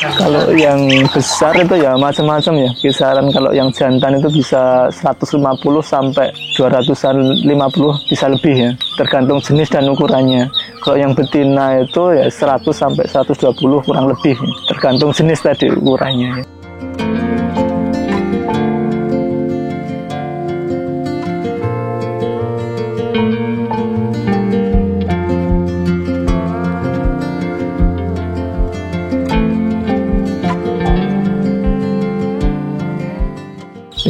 Kalau yang besar itu ya macam-macam ya, kisaran kalau yang jantan itu bisa 150 sampai 250 bisa lebih ya, tergantung jenis dan ukurannya. Kalau yang betina itu ya 100 sampai 120 kurang lebih, tergantung jenis tadi ukurannya ya.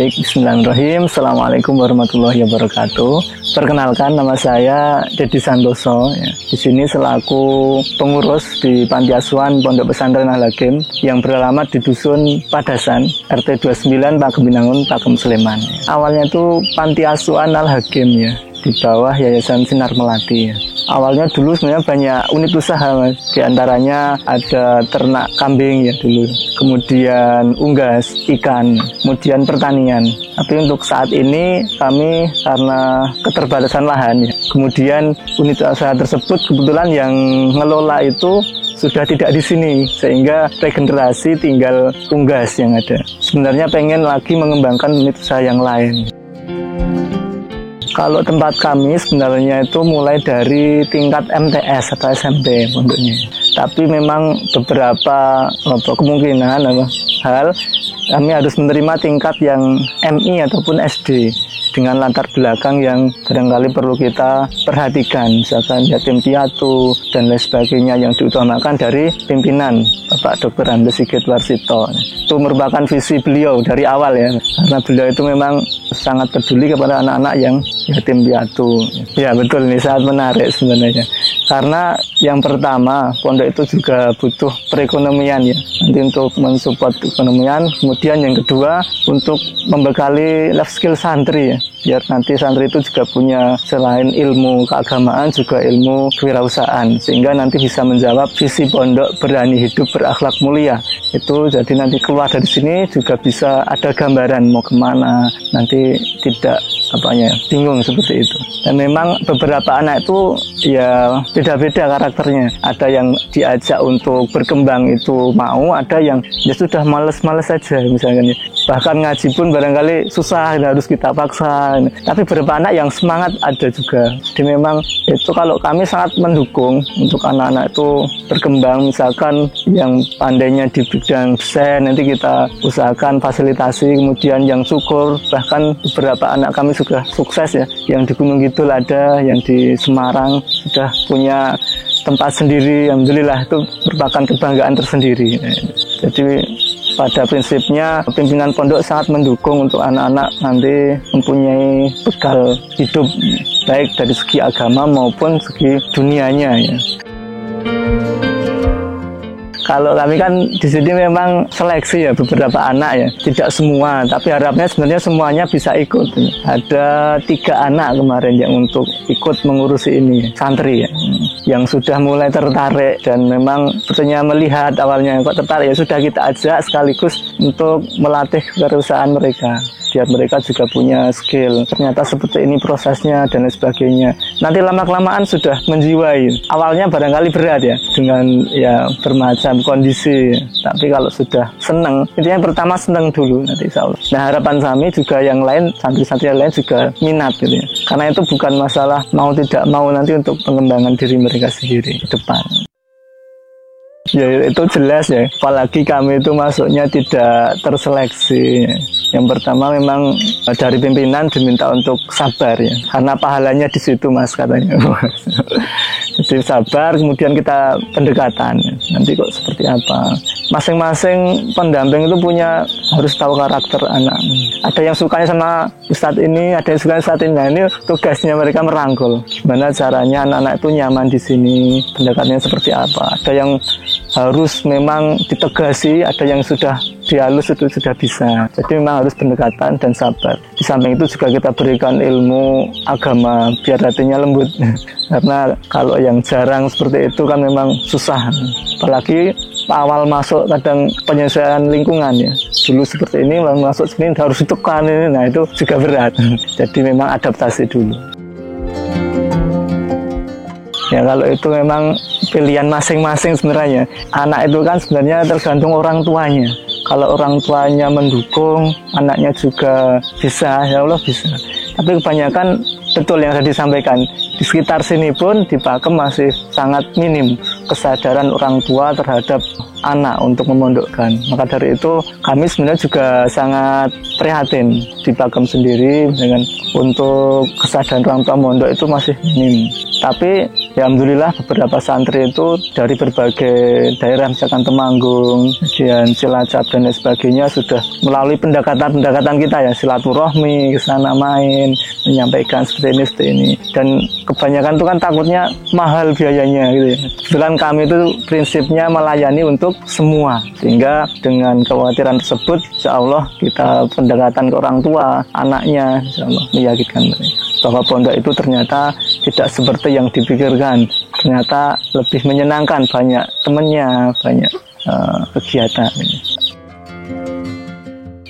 Bismillahirrahmanirrahim. Assalamualaikum warahmatullahi wabarakatuh. Perkenalkan, nama saya Dedi Santoso. Di sini selaku pengurus di Panti Asuhan Pondok Pesantren Al-Hakim yang beralamat di Dusun Padasan, RT 29, Pagem Binangun, Pagem Sleman. Awalnya itu Panti Asuhan Al-Hakim ya, di bawah Yayasan Sinar Melati ya. Awalnya dulu sebenarnya banyak unit usaha, Mas. Di antaranya ada ternak kambing ya dulu, kemudian unggas, ikan, kemudian pertanian. Tapi untuk saat ini kami karena keterbatasan lahan ya, kemudian unit usaha tersebut kebetulan yang ngelola itu sudah tidak di sini, sehingga regenerasi tinggal unggas yang ada. Sebenarnya pengen lagi mengembangkan unit usaha yang lain. Kalau tempat kami sebenarnya itu mulai dari tingkat MTS atau SMP pondoknya. Tapi memang beberapa kemungkinan hal kami harus menerima tingkat yang MI ataupun SD dengan latar belakang yang barangkali perlu kita perhatikan, misalkan yatim piatu dan lain sebagainya yang diutamakan dari pimpinan Bapak Dr. Andes Sigit Warsito. Itu merupakan visi beliau dari awal ya, karena beliau itu memang sangat peduli kepada anak-anak yang yatim piatu. Ya betul, ini sangat menarik sebenarnya. Karena yang pertama, pondok itu juga butuh perekonomian ya. Nanti untuk mensupport keekonomian, kemudian yang kedua untuk membekali life skill santri ya. Biar nanti santri itu juga punya selain ilmu keagamaan juga ilmu kewirausahaan, sehingga nanti bisa menjawab visi pondok berani hidup berakhlak mulia. Itu jadi nanti keluar dari sini juga bisa ada gambaran mau kemana, nanti tidak bingung seperti itu. Dan memang beberapa anak itu ya beda-beda karakternya. Ada yang diajak untuk berkembang itu mau, ada yang ya sudah males-males saja misalnya. Bahkan ngaji pun barangkali susah, harus kita paksa. Tapi beberapa anak yang semangat ada juga. Jadi memang itu kalau kami sangat mendukung untuk anak-anak itu berkembang. Misalkan yang pandainya di bidang desain, nanti kita usahakan fasilitasi. Kemudian yang syukur, bahkan beberapa anak kami sudah sukses ya. Yang di Gunung Kidul ada, yang di Semarang sudah punya tempat sendiri. Alhamdulillah, itu merupakan kebanggaan tersendiri. Jadi pada prinsipnya pimpinan pondok sangat mendukung untuk anak-anak nanti mempunyai bekal hidup baik dari segi agama maupun segi dunianya ya. Kalau kami kan di sini memang seleksi ya beberapa anak ya, tidak semua, tapi harapnya sebenarnya semuanya bisa ikut. Ada 3 anak kemarin yang untuk ikut mengurusi ini, santri ya, yang sudah mulai tertarik dan memang sepertinya melihat awalnya kok tertarik ya sudah kita ajak sekaligus untuk melatih kewirausahaan mereka. Biar mereka juga punya skill. Ternyata seperti ini prosesnya dan lain sebagainya. Nanti lama-kelamaan sudah menjiwai. Awalnya barangkali berat ya, dengan ya bermacam kondisi. Tapi kalau sudah senang, intinya pertama senang dulu nanti insya Allah. Nah harapan kami juga yang lain, santri-santri yang lain juga minat gitu ya. Karena itu bukan masalah mau tidak mau nanti untuk pengembangan diri mereka sendiri ke depan. Ya itu jelas ya, apalagi kami itu masuknya tidak terseleksi. Yang pertama memang dari pimpinan diminta untuk sabar ya, karena pahalanya di situ Mas katanya. Jadi sabar, kemudian kita pendekatan. Nanti kok seperti apa? Masing-masing pendamping itu harus tahu karakter anak. Ada yang sukanya sama ustadz ini, ada yang sukanya ustadz ini. Nah, ini tugasnya mereka merangkul. Gimana caranya anak-anak itu nyaman di sini, pendekatannya seperti apa. Ada yang harus memang ditegasi, ada yang sudah dihalus itu sudah bisa. Jadi memang harus pendekatan dan sabar. Di samping itu juga kita berikan ilmu agama biar hatinya lembut. Karena kalau yang jarang seperti itu kan memang susah. Apalagi awal masuk kadang penyesuaian lingkungan ya. Dulu seperti ini, masuk sini harus ditekan ini. Nah itu juga berat. Jadi memang adaptasi dulu. Ya kalau itu memang pilihan masing-masing sebenarnya. Anak itu kan sebenarnya tergantung orang tuanya. Kalau orang tuanya mendukung, anaknya juga bisa, ya Allah bisa. Tapi kebanyakan betul yang tadi disampaikan, di sekitar sini pun di Pakem masih sangat minim kesadaran orang tua terhadap anak untuk memondokkan. Maka dari itu kami sebenarnya juga sangat prihatin di Pakem sendiri dengan untuk kesadaran orang tua mondok itu masih minim. Tapi ya alhamdulillah beberapa santri itu dari berbagai daerah misalkan Temanggung, kemudian Cilacap dan lain sebagainya sudah melalui pendekatan kita ya, silaturahmi, ke sana main, menyampaikan seperti ini. Dan kebanyakan itu kan takutnya mahal biayanya gitu ya. Kebetulan kami itu prinsipnya melayani untuk semua. Sehingga dengan kekhawatiran tersebut, insya Allah kita pendekatan ke orang tua, anaknya, insya Allah meyakinkan mereka bahwa pondok itu ternyata tidak seperti yang dipikirkan. Ternyata lebih menyenangkan, banyak temannya, banyak kegiatan.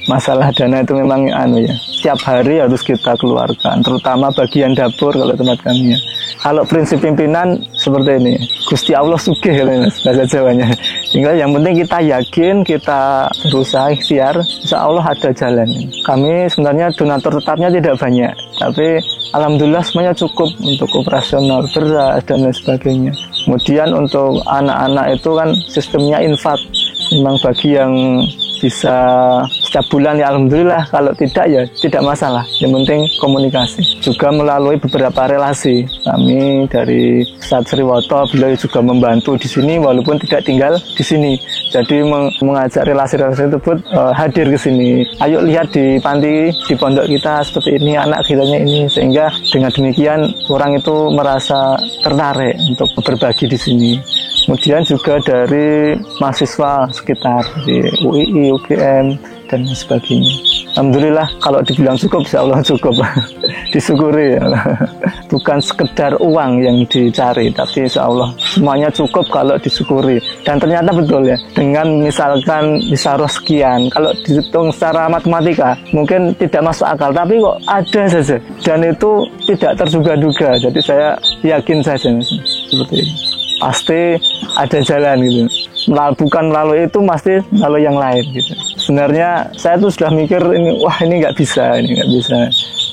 Masalah dana itu memang setiap hari harus kita keluarkan, terutama bagian dapur kalau tempat kami ya. Kalau prinsip pimpinan seperti ini, Gusti Allah sugih bahasa Jawanya. Sehingga yang penting kita yakin, kita berusaha ikhtiar, insya Allah ada jalan. Kami sebenarnya donatur tetapnya tidak banyak, tapi alhamdulillah semuanya cukup untuk operasional, beras dan lain sebagainya. Kemudian untuk anak-anak itu kan sistemnya infak, memang bagi yang bisa setiap bulan ya alhamdulillah, kalau tidak ya tidak masalah, yang penting komunikasi. Juga melalui beberapa relasi, kami dari Ustadz Sriwoto beliau juga membantu di sini walaupun tidak tinggal di sini, jadi mengajak relasi-relasi tersebut hadir ke sini, ayo lihat di panti, di pondok kita seperti ini, anak kitanya ini, sehingga dengan demikian orang itu merasa tertarik untuk berbagi di sini. Kemudian juga dari mahasiswa sekitar di UII, UGM, dan sebagainya. Alhamdulillah kalau dibilang cukup, insya Allah cukup. Disyukuri ya. Bukan sekedar uang yang dicari, tapi insya Allah semuanya cukup kalau disyukuri. Dan ternyata betul ya, dengan misalkan misaroh sekian, kalau dihitung secara matematika mungkin tidak masuk akal, tapi kok ada saja. Dan itu tidak terduga-duga, jadi saya yakin saja seperti ini. Pasti ada jalan gitu. Bukan melalui itu, pasti melalui yang lain gitu. Sebenarnya saya tuh sudah mikir ini, wah ini nggak bisa.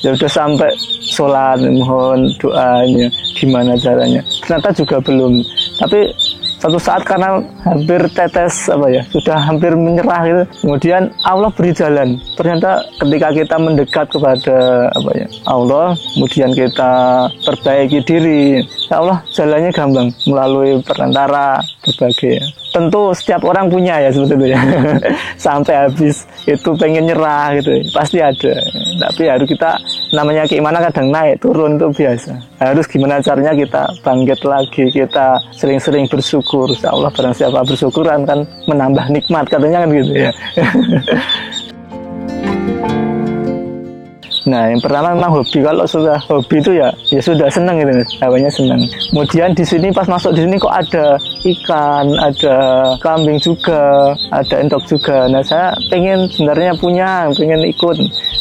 Ya udah sampai sholat, mohon doanya, gimana caranya. Ternyata juga belum. Tapi satu saat karena hampir tetes sudah hampir menyerah gitu, kemudian Allah beri jalan. Ternyata ketika kita mendekat kepada Allah, kemudian kita perbaiki diri, ya Allah jalannya gampang melalui perantara berbagai. Tentu setiap orang punya ya seperti itu ya. Sampai habis itu pengen nyerah gitu, pasti ada. Tapi harus kita, namanya keimanan kadang naik turun itu biasa. Harus gimana caranya kita bangkit lagi, kita sering-sering bersyukur. Insya Allah barang siapa bersyukur kan menambah nikmat, katanya kan gitu ya. Nah, yang pertama memang hobi. Kalau sudah hobi itu ya sudah senang gitu, awalnya senang. Kemudian di sini pas masuk di sini kok ada ikan, ada kambing juga, ada entok juga. Nah, saya sebenarnya pengen ikut.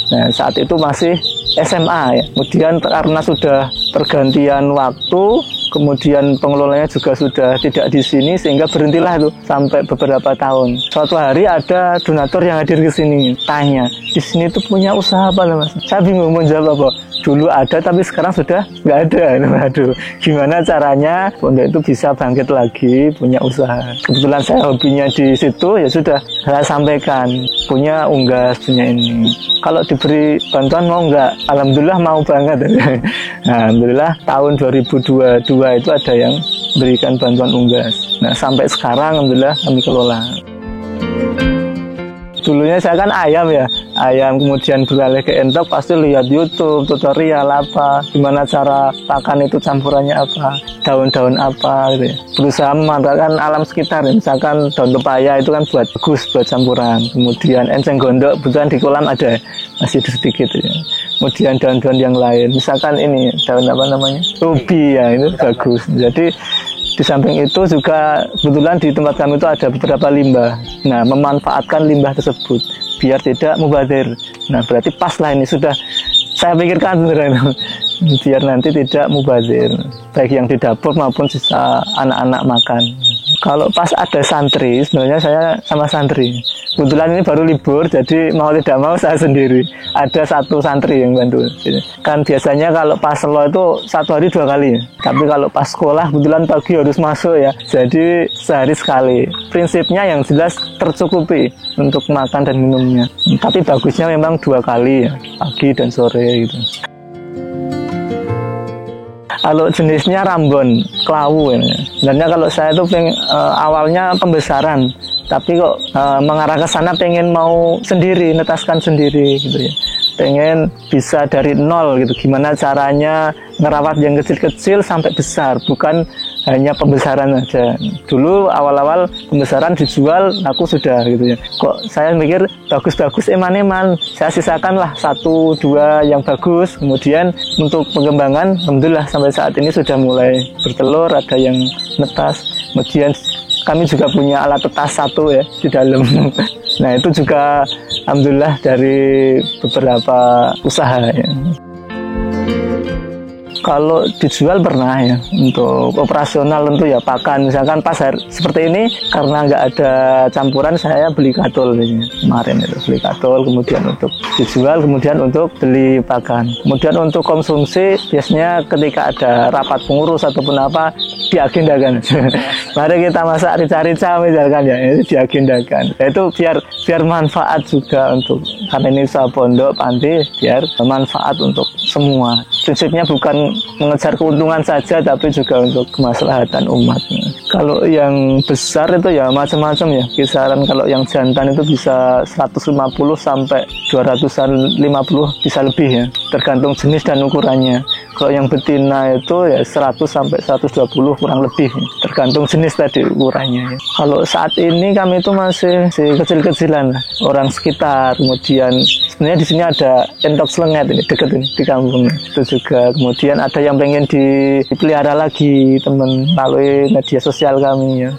Nah, saat itu masih SMA ya. Kemudian karena sudah pergantian waktu, kemudian pengelolanya juga sudah tidak di sini, sehingga berhentilah itu sampai beberapa tahun. Suatu hari ada donatur yang hadir ke sini, tanya, di sini tuh punya usaha apa Mas? Saya bingung mau jawab apa. Dulu ada tapi sekarang sudah nggak ada. Aduh, gimana caranya pondok itu bisa bangkit lagi, punya usaha. Kebetulan saya hobinya di situ, ya sudah saya sampaikan, punya unggas, punya ini. Kalau diberi bantuan mau nggak? Alhamdulillah mau banget. Nah, alhamdulillah tahun 2022 itu ada yang berikan bantuan unggas. Nah, sampai sekarang alhamdulillah kami kelola. Dulunya saya kan ayam kemudian beralih ke entok, pasti lihat YouTube, tutorial apa, gimana cara pakan itu campurannya apa, daun-daun apa gitu ya. Berusaha memanfaatkan alam sekitar ya. Misalkan daun pepaya itu kan bagus buat campuran. Kemudian enceng gondok, kebetulan di kolam ada, masih sedikit ya. Kemudian daun-daun yang lain, misalkan ini daun ubi ya, itu bagus. Jadi di samping itu juga kebetulan di tempat kami itu ada beberapa limbah. Nah, memanfaatkan limbah tersebut biar tidak mubazir. Nah, berarti pas lah ini sudah saya pikirkan sebenarnya biar nanti tidak mubazir, baik yang di dapur maupun sisa anak-anak makan. Kalau pas ada santri, sebenarnya saya sama santri. Kebetulan ini baru libur, jadi mau tidak mau saya sendiri. Ada satu santri yang bantu. Kan biasanya kalau pas selo itu 1 hari 2 kali. Tapi kalau pas sekolah, kebetulan pagi harus masuk ya. Jadi sehari sekali. Prinsipnya yang jelas tercukupi untuk makan dan minumnya. Tapi bagusnya memang 2 kali ya, pagi dan sore gitu. Kalau jenisnya Rambon, Klawu ya. Sebenarnya kalau saya itu awalnya pembesaran, tapi kok mengarah ke sana pengen mau sendiri, netaskan sendiri gitu ya. Pengen bisa dari nol gitu, gimana caranya ngerawat yang kecil-kecil sampai besar, bukan hanya pembesaran saja. Dulu awal-awal pembesaran dijual, aku sudah gitu ya. Kok saya mikir bagus-bagus eman-eman, saya sisakanlah 1-2 yang bagus. Kemudian untuk pengembangan, alhamdulillah sampai saat ini sudah mulai bertelur, ada yang netas. Kemudian kami juga punya alat tetas 1 ya di dalam. Nah itu juga alhamdulillah dari beberapa usaha ya. Kalau dijual pernah ya, untuk operasional tentu ya pakan. Misalkan pas seperti ini, karena nggak ada campuran, saya beli katul ini. Kemarin itu beli katul, kemudian untuk dijual, kemudian untuk beli pakan. Kemudian untuk konsumsi, biasanya ketika ada rapat pengurus ataupun apa, diagendakan. Mari kita masak rica-rica misalkan ya, itu diagendakan. Itu biar manfaat juga untuk, karena ini usaha pondok, panti, biar manfaat untuk semua. Prinsipnya bukan mengejar keuntungan saja, tapi juga untuk kemaslahatan umat. Kalau yang besar itu ya macam-macam ya, kisaran kalau yang jantan itu bisa 150 sampai 250 bisa lebih ya, tergantung jenis dan ukurannya. Kalau yang betina itu ya 100 sampai 120 kurang lebih, tergantung jenis tadi ukurannya ya. Kalau saat ini kami itu masih kecil-kecilan lah, orang sekitar. Kemudian sebenarnya di sini ada entok selenget ini dekat ini di kampung itu juga. Kemudian ada yang pengen dipelihara lagi teman melalui media sosial kami ya.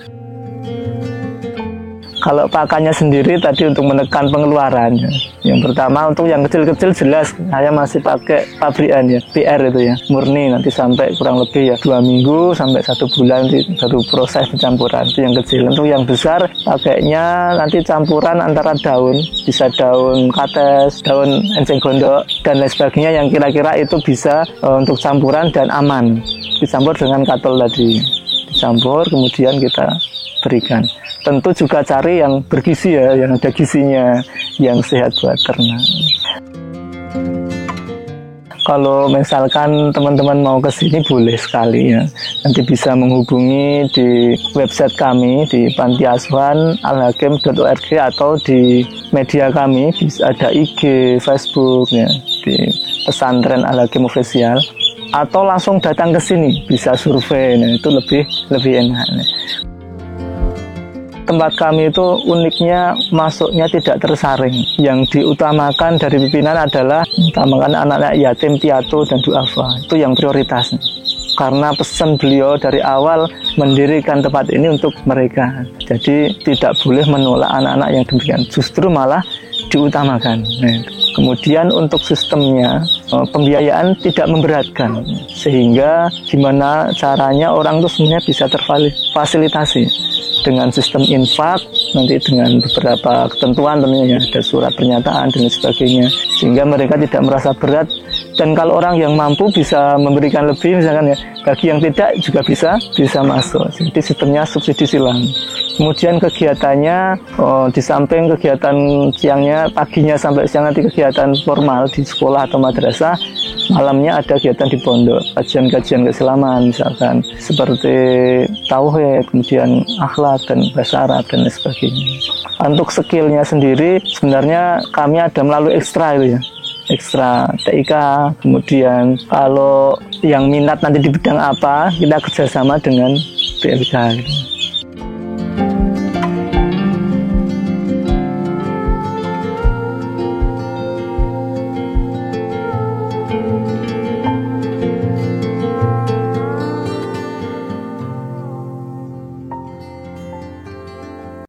Kalau pakannya sendiri tadi untuk menekan pengeluarannya. Yang pertama untuk yang kecil-kecil jelas saya masih pakai pabrikan ya, PR itu ya, murni nanti sampai kurang lebih ya 2 minggu sampai 1 bulan baru proses pencampuran. Itu yang kecil. Untuk yang besar pakainya nanti campuran antara daun, bisa daun kates, daun enceng gondok dan lain sebagainya yang kira-kira itu bisa untuk campuran dan aman. Dicampur dengan katul tadi. Dicampur kemudian kita berikan. Tentu juga cari yang bergizi ya, yang ada gizinya, yang sehat buat ternak. Kalau misalkan teman-teman mau ke sini boleh sekali ya. Nanti bisa menghubungi di website kami di pantiasuhan.alhakim.org atau di media kami, bisa ada IG, Facebook ya, di pesantren Al-Hakim Official, atau langsung datang ke sini bisa survei. Nah, itu lebih enak. Tempat kami itu uniknya masuknya tidak tersaring. Yang diutamakan dari pimpinan adalah utamakan anak-anak yatim, piatu, dan duafa. Itu yang prioritas. Karena pesan beliau dari awal mendirikan tempat ini untuk mereka. Jadi tidak boleh menolak anak-anak yang demikian. Justru malah diutamakan. Nah, kemudian untuk sistemnya, pembiayaan tidak memberatkan. Sehingga gimana caranya orang itu semuanya bisa terfasilitasi. Dengan sistem infak, nanti dengan beberapa ketentuan tentunya ya, ada surat pernyataan dan sebagainya, sehingga mereka tidak merasa berat. Dan kalau orang yang mampu bisa memberikan lebih misalkan ya, bagi yang tidak juga bisa masuk. Jadi sistemnya subsidi silang. Kemudian kegiatannya, di samping kegiatan siangnya, paginya sampai siang nanti kegiatan formal di sekolah atau madrasah, malamnya ada kegiatan di pondok, kajian-kajian keislaman misalkan seperti tauhid, kemudian akhlak dan bahasa Arab dan lain sebagainya. Untuk skillnya sendiri sebenarnya kami ada melalui ekstra itu ya, ekstra TIK. Kemudian kalau yang minat nanti di bidang apa, kita kerjasama dengan PLK gitu.